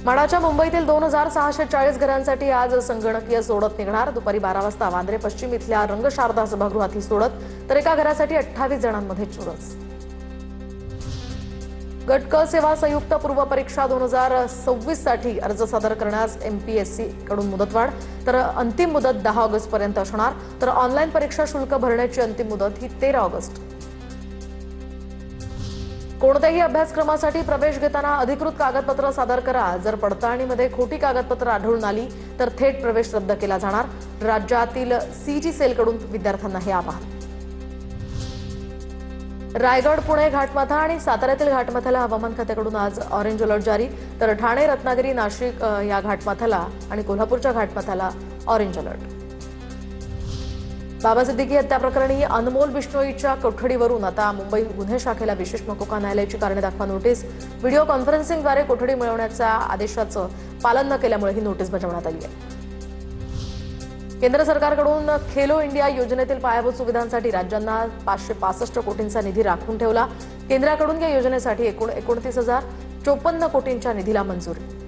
माडाच्या मुंबईतील 2640 घरांसाठी आज संगणकीय सोडत निघणार। दुपारी 12 वाजता वांद्रे पश्चिम इथल्या रंगशारदा सभागृहात ही सोडत, तर एका घरासाठी 28 जणांमध्ये चुरस। गट क सेवा संयुक्त पूर्व परीक्षा 2026 साठी अर्ज सादर करण्यास एमपीएससी कडून मुदतवाढ, तर अंतिम मुदत 10 ऑगस्ट पर्यंत असणार। तर ऑनलाईन परीक्षा शुल्क भरण्याची अंतिम मुदत ही 13 ऑगस्ट। कोणत्याही अभ्यासक्रमासाठी प्रवेश घेताना अधिकृत कागदपत्र सादर करा। जर पडताळणीमध्ये खोटी कागदपत्र आढळून आली तर थेट प्रवेश रद्द केला जाणार। राज्यातील सीजी सेलकडून विद्यार्थ्यांना हे आवाहन। रायगड, पुणे घाटमाथा आणि साताऱ्यातील घाटमाथ्याला हवामान खात्याकडून आज ऑरेंज अलर्ट जारी, तर ठाणे, रत्नागिरी, नाशिक या घाटमाथ्याला आणि कोल्हापूरच्या घाटमाथ्याला ऑरेंज अलर्ट। बाबा सिद्दीकी हत्या प्रकरणी अनमोल बिश्नोईच्या कोठडीवरून आता मुंबई गुन्हे शाखेला विशेष मकोका न्यायालयाची कारणे दाखवा नोटीस। व्हिडिओ कॉन्फरन्सिंगद्वारे कोठडी मिळवण्याच्या आदेशाचं पालन न केल्यामुळे ही नोटीस बजावण्यात आली आहे। केंद्र सरकारकडून खेलो इंडिया योजनेतील पायाभूत सुविधांसाठी राज्यांना 565 कोटींचा निधी राखून ठेवला। केंद्राकडून या योजनेसाठी एकूण 29,054 कोटींच्या निधीला मंजुरी।